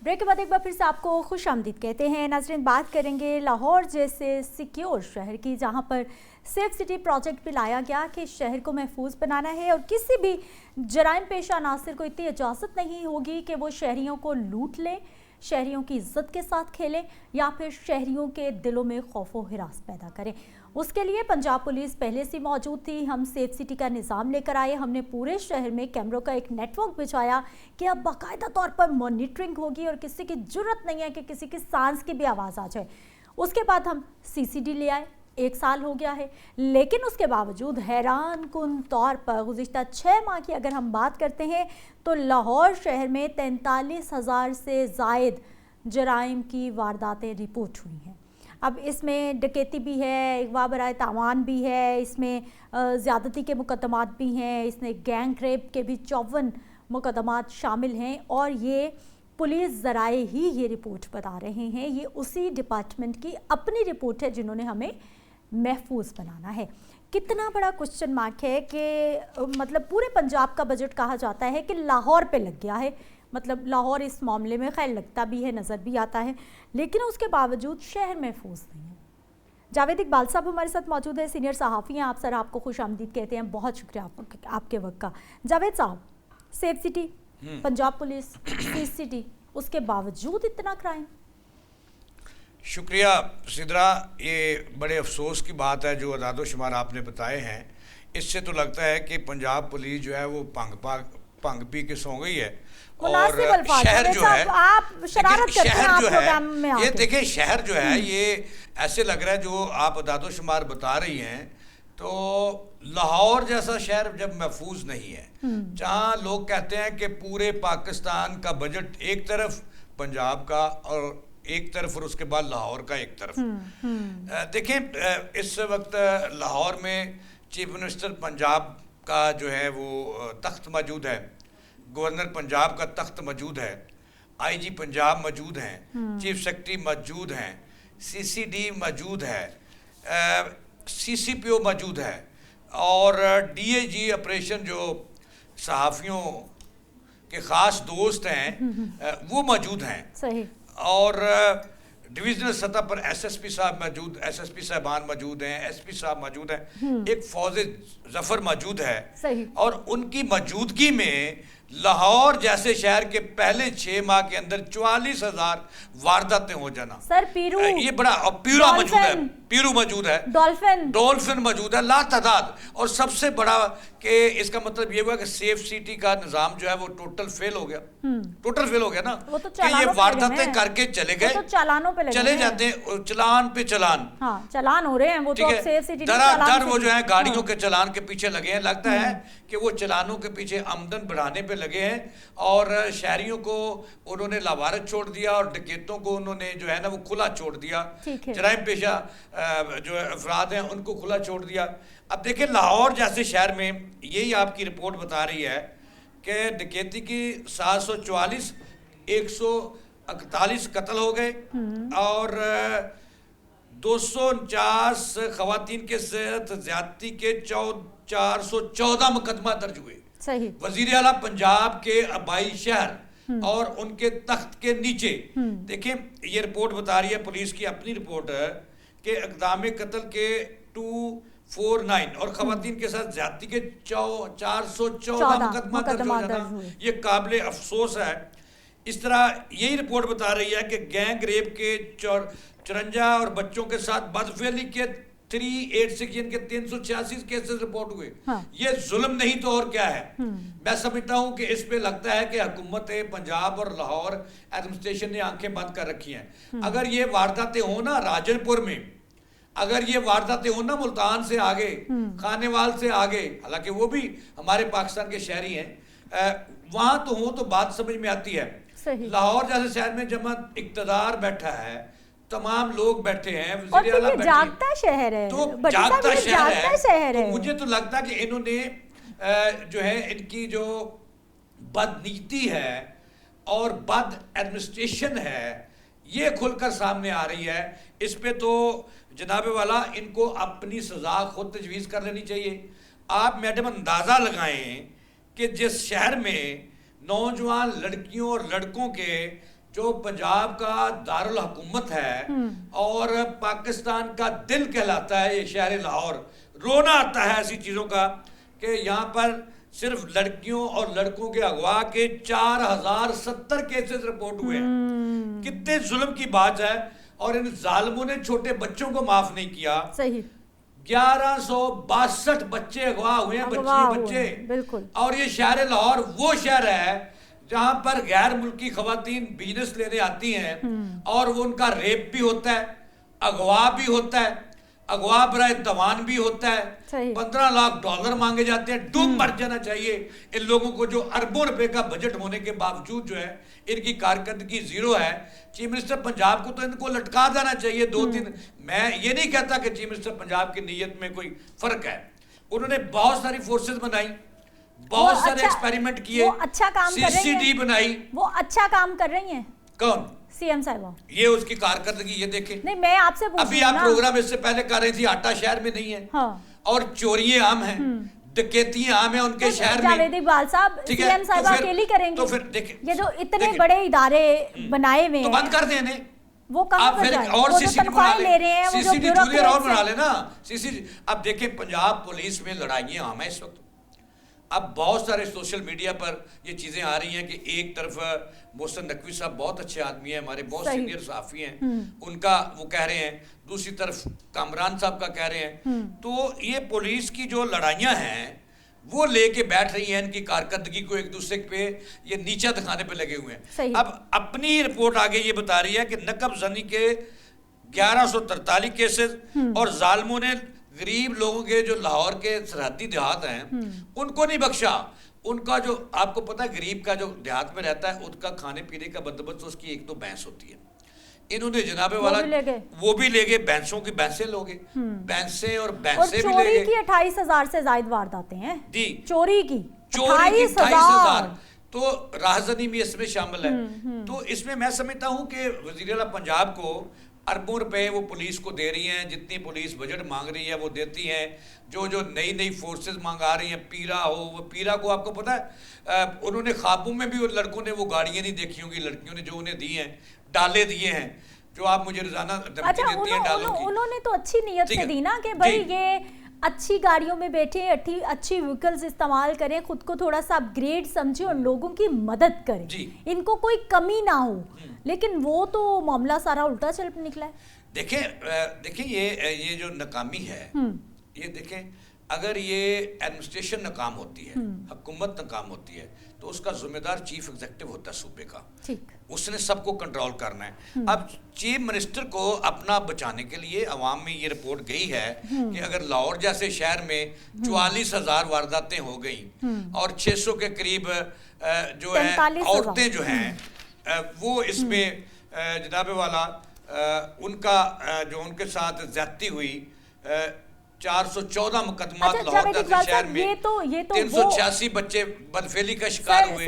Break के बाद एक बार फिर से आपको खुश आमदीद कहते हैं। नाज़रीन, बात करेंगे लाहौर जैसे सिक्योर शहर की, जहां पर सेफ सिटी प्रोजेक्ट भी लाया गया कि शहर को महफूज बनाना है और किसी भी जराइम पेशा अनासर को इतनी इजाज़त नहीं होगी कि वो शहरियों को लूट लें, शहरियों की इज्जत के साथ खेलें या फिर शहरियों के दिलों में खौफ व हिरास पैदा करें। उसके लिए पंजाब पुलिस पहले से मौजूद थी। हम सेफ सिटी का निज़ाम लेकर आए। हमने पूरे शहर में कैमरों का एक नेटवर्क बिछाया कि अब बाकायदा तौर पर मॉनिटरिंग होगी और किसी की जुर्रत नहीं है कि किसी की सांस की भी आवाज़ आ जाए। उसके बाद हम CCD ले आए। 1 साल हो गया है, लेकिन उसके बावजूद हैरान कुन तौर पर गुज़िश्ता 6 माह की अगर हम बात करते हैं तो लाहौर शहर में 43,000 से ज़ायद जराइम की वारदातें रिपोर्ट हुई हैं। अब इसमें डकैती भी है, अगवा बराए तावान भी है, इसमें ज़्यादती के मुकदमात भी हैं, इसमें गैंग रेप के भी 54 मुकदमात शामिल हैं और ये पुलिस ज़राए ही ये रिपोर्ट बता रहे हैं। ये उसी डिपार्टमेंट की अपनी रिपोर्ट है जिन्होंने हमें महफूज बनाना है। कितना बड़ा क्वेश्चन मार्क है कि मतलब पूरे पंजाब का बजट कहा जाता है कि लाहौर पे लग गया है। मतलब लाहौर इस मामले में खैर लगता भी है, नज़र भी आता है, लेकिन उसके बावजूद शहर महफूज नहीं है। जावेद इकबाल साहब हमारे साथ मौजूद है, सीनियर सहाफ़ी हैं। आप सर, आपको खुश आमदीद कहते हैं। बहुत शुक्रिया आपके वक्त का। जावेद साहब, safe city, Punjab police, CCD, उसके बावजूद इतना क्राइम। शुक्रिया सिद्रा, ये बड़े अफसोस की बात है जो अदाद शुमार आपने बताए हैं। इससे तो लगता है कि पंजाब पुलिस जो है वो भंग पी के सो गई है और शहर जो है, आप शरारत करते हैं आप प्रोग्राम में आके। ये देखिए शहर जो है ये ऐसे लग रहा है जो आप अदाद शुमार बता रही हैं, तो लाहौर जैसा शहर जब महफूज नहीं है, जहाँ लोग कहते हैं कि पूरे पाकिस्तान का बजट एक तरफ पंजाब का और एक तरफ और उसके बाद लाहौर का एक तरफ। देखें, इस वक्त लाहौर में चीफ मिनिस्टर पंजाब का जो है वो तख्त मौजूद है, गवर्नर पंजाब का तख्त मौजूद है, IG पंजाब मौजूद हैं, चीफ सेक्रेटरी मौजूद हैं, CCD मौजूद है, CCPO मौजूद है और DAG ऑपरेशन जो सहाफ़ियों के ख़ास दोस्त हैं वो मौजूद हैं। सही। और डिविजनल सतह पर SSP साहब मौजूद, SSP साहबान मौजूद हैं, SP साहब मौजूद हैं, एक फौज जफर मौजूद है। सही। और उनकी मौजूदगी में लाहौर जैसे शहर के पहले 6 माह के अंदर 44,000 वारदातें हो जाना। सर पीरू, ये बड़ा, पीरू मौजूद है, पीरू मौजूद है, डॉल्फिन मौजूद है, लातादाद। और सबसे बड़ा कि इसका मतलब ये हुआ कि सेफ सिटी का निज़ाम जो है वो टोटल फेल हो गया। टोटल फेल हो गया ना, वो तो कि ये वारदातें करके चले गए, तो चालानों पे चले जाते हैं, चलान पे चलान। हाँ, चलान हो रहे हैं वो तो सेफ सिटी दर वो जो है गाड़ियों के चलान के पीछे लगे हैं। लगता है कि वो चलानों के पीछे आमदन बढ़ाने पे लगे हैं और शहरियों को उन्होंने लावारिस छोड़ दिया और डकैतों को उन्होंने जो है ना वो खुला छोड़ दिया, जराइम पेशा जो अफराद हैं उनको खुला छोड़ दिया। अब देखिए लाहौर जैसे शहर में यही आपकी रिपोर्ट बता रही है कि डकैती की 744, 141 कत्ल हो गए और 249 खवातीन के साथ ज्यादती के 414 मुकदमा दर्ज हुए। सही। वजीर आला पंजाब के आबाई शहर और उनके तख्त के नीचे देखें, ये रिपोर्ट बता रही है, पुलिस की अपनी रिपोर्ट है कि इक़दाम कत्ल के 249 और खवातीन के साथ ज्यादती के 414 मुकदमा दर्ज हो जाना, ये काबिल अफसोस है। इस तरह यही रिपोर्ट बता रही है कि गैंग रेप के 54 और बच्चों के साथ बदफेली के 386 यानी कि 386 केसेस रिपोर्ट हुए। ये जुल्म नहीं तो और क्या है। मैं समझता हूं कि इस पे लगता है कि हुकूमत पंजाब और लाहौर एडमिनिस्ट्रेशन ने आंखें बंद कर रखी हैं। अगर ये वारदातें हो ना राजनपुर में, अगर ये वारदातें हो ना मुल्तान से आगे, खानेवाल से आगे, हालांकि वो भी हमारे पाकिस्तान के शहरी हैं, वहां तो हो तो बात समझ में आती है। लाहौर जैसे शहर में जब इक़्तिदार बैठा है, तमाम लोग बैठे हैं, वज़ीर आला बैठे, जागता शहर है, तो जागता शहर है। तो मुझे तो लगता है कि इन्होंने जो है इनकी जो बदनीति है और बद एडमिनिस्ट्रेशन है ये खुलकर सामने आ रही है। इस पे तो जनाब वाला इनको अपनी सज़ा खुद तजवीज़ कर लेनी चाहिए। आप मैडम अंदाज़ा लगाएं कि जिस शहर में नौजवान लड़कियों और लड़कों के جو پنجاب کا دارالحکومت ہے اور پاکستان کا دل کہلاتا ہے یہ شہر لاہور، رونا آتا ہے ایسی چیزوں کا کہ یہاں پر صرف لڑکیوں اور لڑکوں کے اغوا کے 4070 کیسز رپورٹ ہوئے ہیں. کتنے ظلم کی بات ہے. اور ان ظالموں نے چھوٹے بچوں کو معاف نہیں کیا. صحیح. 1162 بچے اغوا ہوئے ہیں، بچے. بالکل. اور یہ شہر لاہور وہ شہر ہے جہاں پر غیر ملکی خواتین بزنس لینے آتی ہیں اور وہ ان کا ریپ بھی ہوتا ہے، اغوا بھی ہوتا ہے، اغوا برائے توان بھی ہوتا ہے. 15 لاکھ ڈالر مانگے جاتے ہیں. ڈوب مر جانا چاہیے ان لوگوں کو جو اربوں روپے کا بجٹ ہونے کے باوجود جو ہے ان کی کارکردگی زیرو ہے. چیف منسٹر پنجاب کو تو ان کو لٹکا دینا چاہیے 2-3. میں یہ نہیں کہتا کہ چیف منسٹر پنجاب کی نیت میں کوئی فرق ہے. انہوں نے بہت ساری فورسز بنائی، بہت سارے ایکسپیریمنٹ کیے، اچھا کام کر رہی ہیں، CCD بنائی. وہ اچھا کام کر رہی ہیں. کون؟ سی ایم صاحبہ. یہ اس کی کارکردگی یہ دیکھیں. نہیں میں آپ سے پوچھ ابھی آپ پروگرام اس سے پہلے کر رہی تھی آٹا شہر میں نہیں ہے اور چوریاں عام ہیں، ڈکیتیاں عام ہیں ان کے شہر میں. جاوید اقبال صاحب سی ایم صاحبہ اکیلی کریں گے؟ تو پھر دیکھیں یہ جو اتنے بڑے ادارے بنائے ہوئے تو بند کر دیں انہیں. وہ کہاں پر جائیں؟ وہ جو تنخواہیں لے رہے ہیں، وہ جو جونیئر اور بنا لے نا. اب دیکھیں پنجاب پولیس میں لڑائیاں عام ہیں اس وقت. اب بہت سارے سوشل میڈیا پر یہ چیزیں آ رہی ہیں کہ ایک طرف محسن نقوی صاحب بہت اچھے آدمی ہیں، ہمارے بہت سینئر صحافی ہیں، ان کا وہ کہہ رہے ہیں، دوسری طرف کامران صاحب کا کہہ رہے ہیں. تو یہ پولیس کی جو لڑائیاں ہیں وہ لے کے بیٹھ رہی ہیں، ان کی کارکردگی کو ایک دوسرے پہ یہ نیچا دکھانے پہ لگے ہوئے ہیں. اب اپنی رپورٹ آگے یہ بتا رہی ہے کہ نقب زنی کے 1143 کیسز اور ظالموں نے غریب لوگوں کے جو لاہور کے سرحدی دیہات ہیں ان کو نہیں بخشا. ان کا جو آپ کو پتا ہے غریب کا جو دیہات میں رہتا ہے ان کا کھانے پینے کا بندوبست اس کی ایک تو بھینس ہوتی ہے. انہوں نے جناب والا وہ بھی لے گئے، بھینسوں کی بھینسیں لوگے، بھینسیں اور بھینسیں بھی لے گئے. چوری کی 28,000 سے زائد وارداتیں ہیں جی، چوری کی 28,000. تو راہزنی بھی اس میں شامل ہے. تو اس میں میں سمجھتا ہوں کہ وزیر اعلیٰ پنجاب کو اربوں روپے وہ پولیس کو دے رہی ہیں، جتنی پولیس بجٹ مانگ رہی ہے وہ دیتی ہیں. جو نئی فورسز مانگا رہی ہیں، پیرا ہو، وہ پیرا کو آپ کو پتا ہے انہوں نے خوابوں میں بھی لڑکوں نے وہ گاڑیاں نہیں دیکھی ہوں گی، لڑکیوں نے جو انہیں دی ہیں، ڈالے دیے ہیں جو آپ مجھے روزانہ دھمکی دیتی ہیں ڈالوں کی. انہوں نے تو اچھی نیت سے دی نا کہ بھائی یہ اچھی گاڑیوں میں بیٹھے، اچھی وہیکلز استعمال کریں، خود کو تھوڑا سا اپ گریڈ سمجھیں اور لوگوں کی مدد کریں، ان کو کوئی کمی نہ ہو. لیکن وہ تو معاملہ سارا الٹا چل نکلا ہے. دیکھیں یہ جو ناکامی ہے، یہ دیکھیں اگر یہ ایڈمنسٹریشن ناکام ہوتی ہے، حکومت ناکام ہوتی ہے تو اس کا ذمہ دار چیف ایگزیکٹو ہوتا ہے صوبے کا. اس نے سب کو کنٹرول کرنا ہے. اب چیف منسٹر کو اپنا بچانے کے لیے عوام میں یہ رپورٹ گئی ہے کہ اگر لاہور جیسے شہر میں 44,000 وارداتیں ہو گئیں اور 600 کے قریب جو ہیں عورتیں جو ہیں وہ اس میں جناب والا ان کا جو ان کے ساتھ زیادتی ہوئی، 414 مقدمات لاہور جیسے شہر میں، 386 بچے بدفعلی کا شکار ہوئے.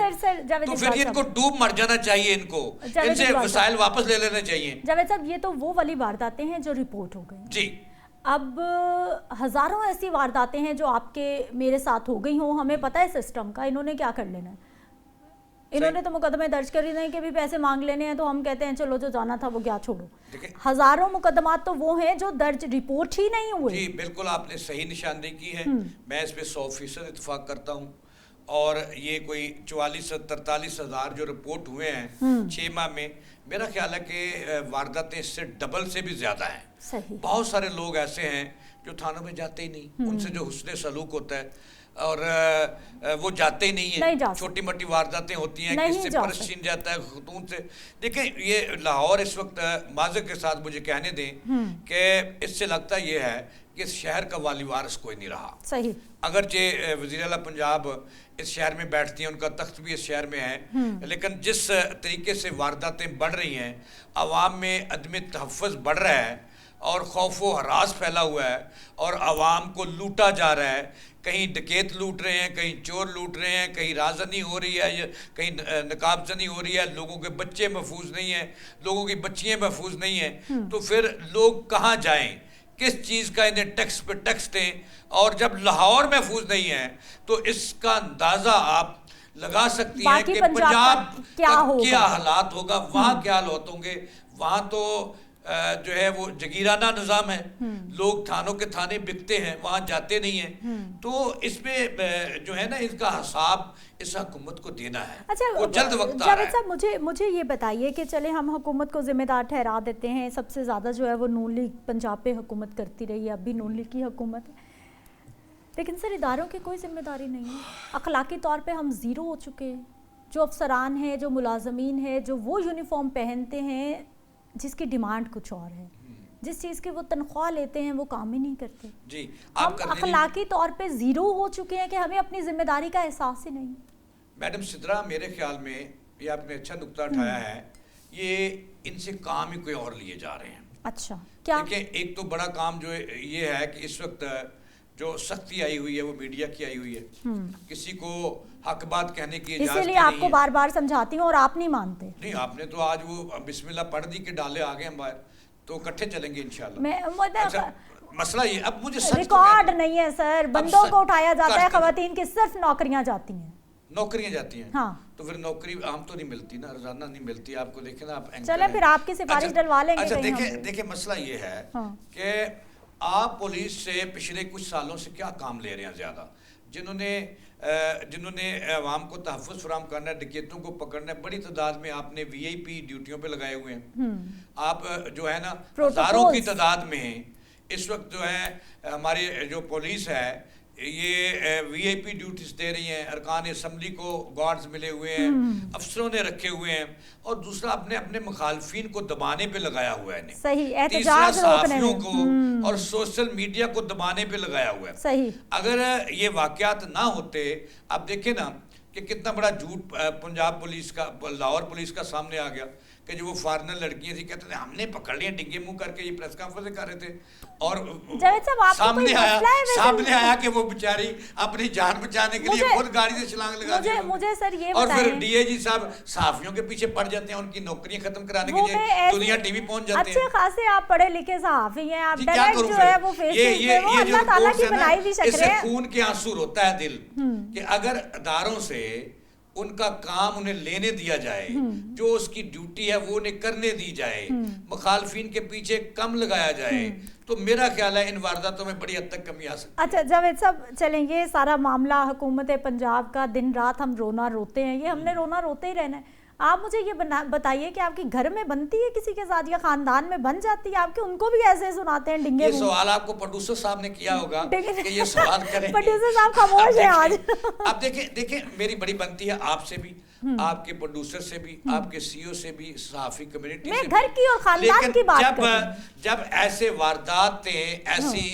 تو پھر ان کو ڈوب مر جانا چاہیے، ان کو ان سے وسائل واپس لے لینے چاہیے. جاوید صاحب یہ تو وہ والی وارداتیں ہیں جو رپورٹ ہو گئی. جی اب ہزاروں ایسی وارداتیں ہیں جو آپ کے میرے ساتھ ہو گئی ہوں، ہمیں پتہ ہے سسٹم کا، انہوں نے کیا کر لینا ہے. انہوں نے تو مقدمے درج کر ہی نہیں کہ بھی پیسے مانگ لینے ہیں تو ہم کہتے ہیں چلو جو جانا تھا وہ کیا چھوڑو. ہزاروں مقدمات تو وہ ہیں جو درج رپورٹ ہی نہیں ہوئے. جی بالکل آپ نے صحیح نشاندہی کی ہے، میں اس پہ 100% اتفاق کرتا ہوں. اور یہ کوئی 44-43 جو رپورٹ ہوئے ہیں 6 ماہ میں، میرا خیال ہے کہ وارداتیں اس سے ڈبل سے بھی زیادہ ہیں. بہت سارے لوگ ایسے ہیں جو تھانوں میں جاتے ہی نہیں، ان سے جو حسن سلوک ہوتا ہے اور وہ جاتے ہی نہیں ہیں. چھوٹی موٹی وارداتیں ہوتی ہیں، کس سے پرس چھین جاتا ہے خاتون سے. دیکھیں یہ لاہور اس وقت معذرت کے ساتھ مجھے کہنے دیں کہ اس سے لگتا یہ ہے کہ اس شہر کا والی وارث کوئی نہیں رہا. صحیح. اگرچہ وزیر اعلیٰ پنجاب اس شہر میں بیٹھتی ہیں، ان کا تخت بھی اس شہر میں ہے، لیکن جس طریقے سے وارداتیں بڑھ رہی ہیں، عوام میں عدم تحفظ بڑھ رہا ہے اور خوف و ہراس پھیلا ہوا ہے اور عوام کو لوٹا جا رہا ہے. کہیں ڈکیت لوٹ رہے ہیں، کہیں چور لوٹ رہے ہیں، کہیں رازنی ہو رہی ہے، کہیں نقاب زنی ہو رہی ہے، لوگوں کے بچے محفوظ نہیں ہیں، لوگوں کی بچیاں محفوظ نہیں ہیں. تو پھر لوگ کہاں جائیں، کس چیز کا انہیں ٹیکس پہ ٹیکس دیں؟ اور جب لاہور محفوظ نہیں ہے تو اس کا اندازہ آپ लगा सकती हैं कि पंजाब क्या हालात होगा, वहाँ क्या हालात होंगे। वहाँ तो जो है वो जगीराना निज़ाम है, लोग थानों के थाने बिकते हैं, वहाँ जाते नहीं हैं। तो इसमें जो है ना इसका हिसाब इस हुकूमत को देना है। अच्छा, वो जल्द वक्त आ रहा है। साहब मुझे ये बताइए कि चले हम हुकूमत को जिम्मेदार ठहरा देते हैं, सबसे ज़्यादा जो है वो नून लीग पंजाब पे हुकूमत करती रही है, अब भी नून लीग की हुकूमत है, लेकिन सर इदारों की कोई जिम्मेदारी नहीं है। अखलाकी तौर पे हम ज़ीरो हो चुके हैं। जो अफसरान हैं, जो मुलाजमीन हैं, जो वो यूनिफॉर्म पहनते हैं जिसकी डिमांड कुछ और है, जिस चीज़ की वो तनख्वाह लेते हैं वो काम ही नहीं करते जी। हम अखलाकी तौर पे ज़ीरो हो चुके हैं कि हमें अपनी जिम्मेदारी का एहसास ही नहीं। मैडम सिद्रा, मेरे ख्याल में ये आपने अच्छा नुक्ता उठाया है, ये इनसे काम ही कोई और लिए जा रहे हैं। अच्छा, क्या? देखिए, एक तो बड़ा काम जो ये है कि इस वक्त जो सख्ती आई हुई है वो मीडिया की आई हुई है। किसी को हक बात कहने की इजाजत नहीं है। इसीलिए आपको बार बार समझाती हूँ और आप नहीं मानते। नहीं, आपने तो आज वो बिस्मिल्लाह पढ़ दी कि डाले आ गए हम बाहर, तो इकट्ठे चलेंगे इंशाल्लाह। अच्छा, मसला ये, अब मुझे सच रिकॉर्ड नहीं है सर, बंदों को उठाया जाता है, खवातीन की सिर्फ नौकरियां जाती हैं। नौकरियां जाती हैं, हाँ। तो फिर नौकरी आम तो नहीं मिलती ना, रोजाना नहीं मिलती। आपको देखे ना, आप चले फिर आपकी सिफारिश डलवा लेंगे। अच्छा, देखिए मसला ये है कि आप पुलिस से पिछले कुछ सालों से क्या काम ले रहे हैं ज़्यादा, जिन्होंने अवाम को तहफ़्फ़ुज़ फराहम करना है, डकैतों को पकड़ना है, बड़ी तादाद में आपने VIP ड्यूटियों पे लगाए हुए हैं। आप जो है ना हज़ारों की तादाद में इस वक्त जो है हमारी जो पुलिस है ये VIP ड्यूटीज दे रही हैं, अरकान असम्बली को गार्ड्स मिले हुए हैं, अफसरों ने रखे हुए हैं, और दूसरा अपने अपने मुखालफिन को दबाने पे लगाया हुआ है। सही, तीसरा सहाफ़ियों को और सोशल मीडिया को दबाने पे लगाया हुआ है। सही। अगर ये वाक़यात ना होते, आप देखें ना कि कितना बड़ा झूठ पंजाब पुलिस का, लाहौर पुलिस का सामने आ गया कि जो वो फॉरेनर लड़कियां थी, कहते थे हमने पकड़ लिया डिंगे मुंह करके, ये प्रेस कॉन्फ्रेंस कर रहे थे, और सामने आया कि वो बेचारी अपनी जान बचाने के लिए खुद गाड़ी से छलांग लगा दी। मुझे सर ये और फिर DIG साहब सहाफियों के पीछे पड़ जाते हैं, उनकी नौकरियां खत्म कराने के लिए दुनिया TV पहुंच जाते हैं। अच्छे खासे आप पढ़े लिखे सहाफी हैं, आप डायरेक्ट जो है वो फेस वो अल्लाह ताला की बनाई हुई शक्ल है। इससे खून के आंसू रोता है दिल कि अगर अदारों से उनका काम उन्हें लेने दिया जाए, जो उसकी ड्यूटी है वो उन्हें करने दी जाए, मुखालफिन के पीछे कम लगाया जाए, तो मेरा ख्याल है इन वारदातों में बड़ी हद तक कमी आ सकती है। अच्छा जावेद साहब, चलेंगे सारा मामला हुकूमत पंजाब का, दिन रात हम रोना रोते हैं, ये हमने रोना रोते ही रहना है। आप मुझे ये बताइए कि आपके घर में बनती है किसी के साथ या खानदान में बन जाती है आपके, उनको भी ऐसे सुनाते हैं डिंगे? ये सवाल आपको प्रोड्यूसर साहब ने किया होगा कि ये सवाल करें। प्रोड्यूसर साहब खामोश हैं आज। अब देखिए मेरी बड़ी बनती है आपसे भी, आपके प्रोड्यूसर से भी, आपके CEO से भी, सहाफी कम्युनिटी से भी। घर की और खानदान की बात कर रही हूं। जब ऐसे वारदातें, ऐसी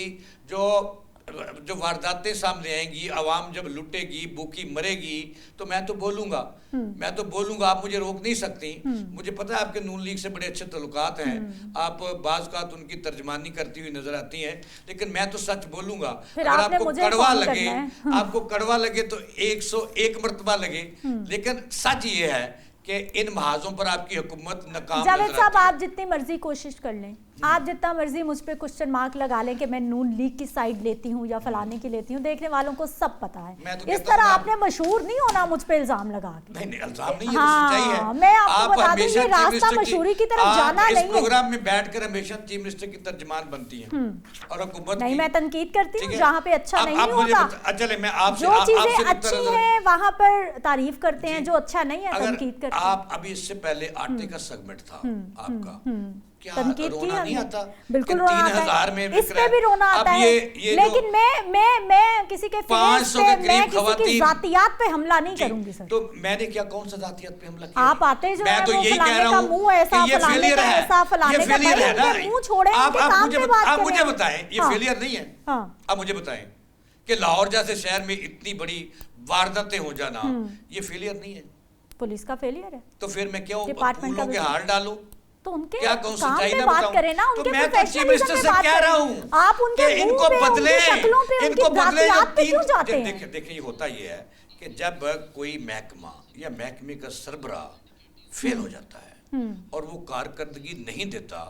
जो वारदातें सामने आएंगी, आवाम जब लुटेगी, भूखी मरेगी, तो मैं तो बोलूंगा, आप मुझे रोक नहीं सकती। मुझे पता है आपके नून लीग से बड़े अच्छे तल्लुकात हैं, आप बाज़ औक़ात उनकी तर्जमानी करती हुई नजर आती हैं, लेकिन मैं तो सच बोलूंगा। अगर आपको कड़वा लगे तो 101 मरतबा लगे, लेकिन सच ये है कि इन महाजों पर आपकी हुकूमत नाकाम नजर आती है। जावेद साहब, आप जितनी मर्जी कोशिश कर लें, आप जितना मर्जी मुझ पे क्वेश्चन मार्क लगा लें कि मैं नून लीग की साइड लेती हूँ या फलाने की लेती हूँ, देखने वालों को सब पता है। तो इस तरह आपने मशहूर नहीं होना मुझ पे इल्जाम लगा के। नहीं, इल्जाम नहीं, ये तो सच्चाई है। मैं आपको बता दूं, ये रास्ता मशहूरी की तरफ जाना नहीं है। इस प्रोग्राम में बैठकर हमेशा चीफ मिनिस्टर की तर्जमान बनती हैं और हुकूमत नहीं, मैं तनकीद करती हूँ जहाँ पे अच्छा नहीं होता। चले, मैं आपसे जो चीजें अच्छी हैं वहाँ पर तारीफ करते हैं, जो अच्छा नहीं है तनकीद करते हैं। आप अभी इससे पहले आटे का सेगमेंट था आपका, क्या तनकीद रोना नहीं आता? बिल्कुल रोना आता है, इस पे भी रोना आता है, लेकिन मैं किसी के फेस पे, मैं किसी की जातियात पे हमला नहीं करूंगी सर। तो मैंने क्या, कौन सा जातियात पे हमला किया? आप आते जो मैं तो यही कह रहा हूँ मुंह ऐसा, फलाने का ऐसा, फलाने का मुंह छोड़े, आप मुझे बताएं, ये फेलियर नहीं है? आप मुझे बताएं कि लाहौर जैसे शहर में इतनी बड़ी वारदातें हो जाना ये फेलियर नहीं है? पुलिस का फेलियर है। तो फिर मैं क्यों फूलों के हार डालूं? तो उनके क्या काम पे बात करें ना, उनके प्रोफेशनलिज्म से कह रहा हूं, आप उनके इनको बदले, इनको बदले क्यों जाते हैं? देखिए ये होता ये है कि जब कोई महकमा या महकमे का सरबराह फेल हो जाता है और वो कारकर्दगी नहीं देता,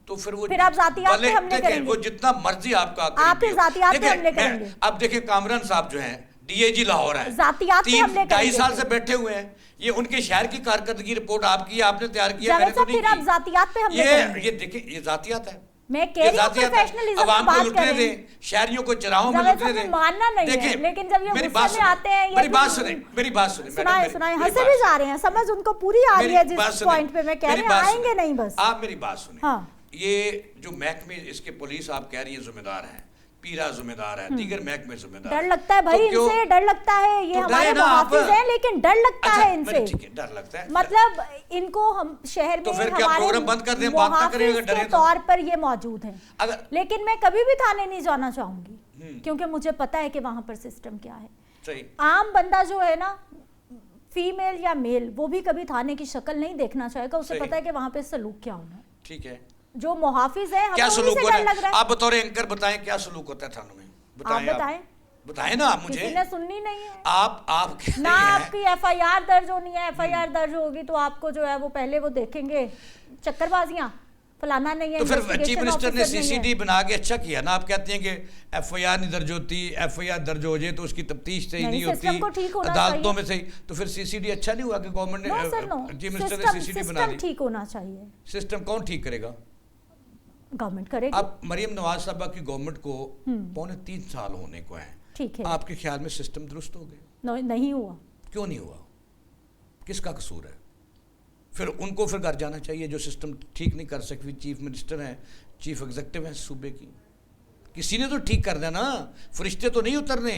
तो फिर आप जातियात पे हमले करेंगे। वो जितना मर्जी आपका आप जातियात पे हमले करेंगे। अब देखिए कामरान साहब जो हैं डीएजी लाहौर है, जातियात पे हमले 2.5 साल से बैठे हुए हैं। ये उनके शहर की कारकर्दगी रिपोर्ट आपकी, आपने तैयार किया, मैंने तो नहीं फिर आप जातियात पे हमले की। ये देखिए, ये जातियात है, मैं कह रही हूं प्रोफेशनलिज्म की बात कर रहे हैं, शहरियों को चराहों में लुटने दे। मानना नहीं है, लेकिन जब ये गुस्से में आते हैं, मेरी बात सुने, मेरी बात सुने, सुनाए हंसे भी जा रहे हैं, समझ उनको पूरी आ रही है जिस पॉइंट पे मैं कह रही हूं, आएंगे नहीं बस। आप मेरी बात सुने, ये जो महकमे इसके पुलिस आप कह रही है जिम्मेदार है, पीरा जिम्मेदार है, दीगर महकमे जिम्मेदार, डर लगता है भाई इनसे, डर लगता है, ये हमारे मुहाफिज हैं, लेकिन डर लगता है इनसे, डर लगता है, मतलब इनको हम शहर में हमारे मुहाफिज के तौर पर ये मौजूद हैं, लेकिन मैं कभी भी थाने नहीं जाना चाहूंगी, क्योंकि मुझे पता है कि वहां पर सिस्टम क्या है। आम बंदा जो है ना, फीमेल या मेल, वो भी कभी थाने की शक्ल नहीं देखना चाहेगा, उसे पता है कि वहां पे सलूक क्या होना है। ठीक है, जो मुहाफिज है, क्या सलूक हो रहा है? आप बतौर एंकर बताएं क्या सलूक होता है थानों में, बताएं ना आप मुझे। किसी ने सुननी नहीं है, आप ना आपकी एफआईआर दर्ज होनी है, एफआईआर दर्ज होगी तो आपको जो है वो पहले वो देखेंगे चक्करबाजियां, फलाना नहीं है। तो फिर चीफ मिनिस्टर ने सीसीडी बना के अच्छा किया ना, आप कहते हैं कि एफआईआर नहीं दर्ज होती, एफआईआर दर्ज हो जाए तो उसकी तफ्तीश सही नहीं होती अदालतों में सही, तो फिर सीसीडी अच्छा नहीं हुआ कि गवर्नमेंट ने, चीफ मिनिस्टर ने सीसीडी बना दी। ठीक होना चाहिए, सिस्टम कौन ठीक करेगा? गवर्नमेंट करेगी। अब मरियम नवाज साहबा की गवर्नमेंट को 3.25 साल होने को है, ठीक है, आपके ख्याल में सिस्टम दुरुस्त हो गया? नहीं हुआ। क्यों नहीं हुआ? किसका कसूर है? फिर उनको फिर घर जाना चाहिए जो सिस्टम ठीक नहीं कर सकती। चीफ मिनिस्टर हैं, चीफ एग्जीक्यूटिव हैं सूबे की, किसी ने तो ठीक कर देना, फरिश्ते तो नहीं उतरने,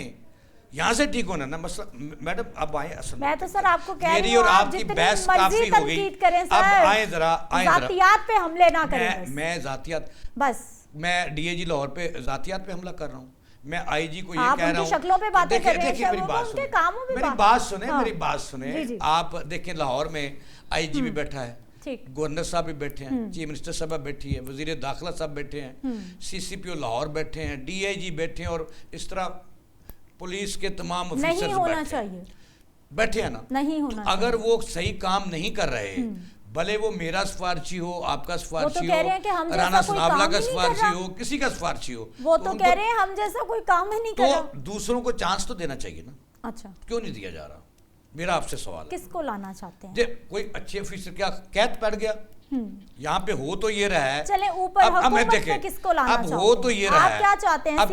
यहाँ से ठीक होना ना मसला। मैडम अब आए, असल मैं तो सर आपको कह रही हूँ, और आपकी बहस काफी हो गई, अब आए जरा जातियात पे हमले ना करें। मैं जातियात, बस मैं डीएजी लाहौर पे जातियात पे हमला कर रहा हूँ, मैं आईजी को ये कह रहा हूँ, शक्लों पे बातें कर रहे हैं, देखिए मेरी बात सुने, मेरी बात सुने, आप देखें लाहौर में आईजी भी बैठा है, गवर्नर साहब भी बैठे हैं, चीफ मिनिस्टर साहब बैठी है, वजीर दाखिला साहब बैठे हैं, सीसीपीओ लाहौर बैठे हैं, डीआईजी बैठे हैं, और इस तरह पुलिस के तमाम ऑफिसर्स बैठे हैं ना। नहीं होना तो अगर वो सही काम नहीं कर रहे, भले वो मेरा सिफारशी हो, आपका सिफारशी हो, राना सनाबला का सिफारशी हो, किसी का सिफारशी हो, वो तो कह रहे हैं हम जैसा कोई काम ही नहीं कर रहा, तो दूसरों को चांस तो देना चाहिए ना। अच्छा, क्यों नहीं दिया जा रहा? मेरा आपसे सवाल है, किसको लाना चाहते हैं? कोई अच्छे ऑफिसर, क्या कैद पड़ गया यहाँ पे? हो तो ये रहा है, चले ऊपर हुकूमत में किसको लाना अब हो तो ये रहा है, आप क्या चाहते हैं? अब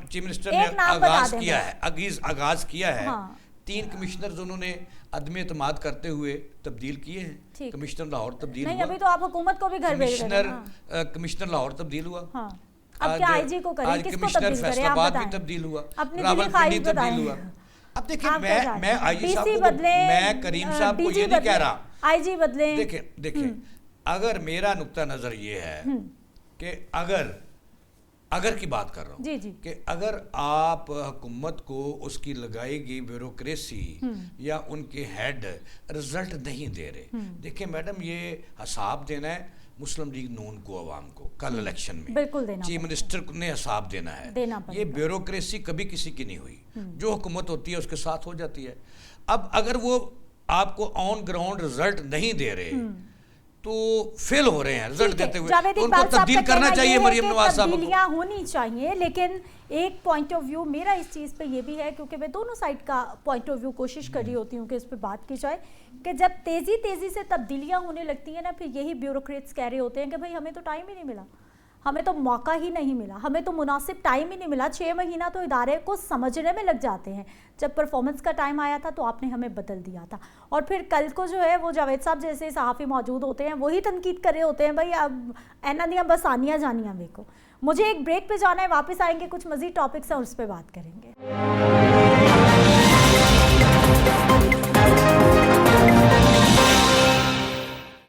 चीफ मिनिस्टर ने आगाज किया है, 3 कमिश्नर उन्होंने अदम एतमाद करते हुए तब्दील किए हैं। कमिश्नर लाहौर तब्दील नहीं, अभी तो आप हुकूमत को भी घर भेज रहे हैं। कमिश्नर लाहौर तब्दील हुआ, अब क्या आईजी को करें, किसको तब्दील करें? आप बताएं। भी तब्दील हुआ, रावलपिंडी तब्दील हुआ। अब देखिए, मैं आईजी साहब को, मैं करीम साहब को ये नहीं कह रहा आईजी बदले। देखिए अगर मेरा नुक्ता नजर ये है कि अगर की बात कर रहा हूँ कि अगर आप हुकूमत को उसकी लगाई गई ब्यूरोक्रेसी या उनके हेड रिजल्ट नहीं दे रहे, देखिए मैडम, ये हिसाब देना है मुस्लिम लीग नून को, अवाम को कल इलेक्शन में, बिल्कुल देना, चीफ मिनिस्टर ने हिसाब देना है। ये ब्यूरोक्रेसी कभी किसी की नहीं हुई, जो हुकूमत होती है उसके साथ हो जाती है। अब अगर वो आपको ऑन ग्राउंड रिजल्ट नहीं दे रहे तो फेल हो रहे हैं रिजल्ट देते हुए, तो उनको तब्दील करना चाहिए। मरियम नवाज साहब तब्दीलियां होनी चाहिए, लेकिन एक पॉइंट ऑफ व्यू मेरा इस चीज़ पे ये भी है, क्योंकि मैं दोनों साइड का पॉइंट ऑफ व्यू कोशिश कर रही होती हूँ कि इस पे बात की जाए, कि जब तेज़ी से तब्दीलियां होने लगती हैं ना, फिर यही ब्यूरोक्रेट्स कह रहे होते हैं कि भाई हमें तो टाइम ही नहीं मिला, हमें तो मौका ही नहीं मिला, हमें तो मुनासिब टाइम ही नहीं मिला। 6 महीना तो इदारे को समझने में लग जाते हैं, जब परफॉर्मेंस का टाइम आया था तो आपने हमें बदल दिया था, और फिर कल को जो है वो जावेद साहब जैसे सहाफ़ी मौजूद होते हैं, वही तनकीद कर रहे होते हैं, भाई अब ऐना दियाँ बस आनियाँ जानियाँ। मेरे को मुझे एक ब्रेक पे जाना है, वापस आएंगे, कुछ मज़ीद टॉपिक्स हैं उस पर बात करेंगे।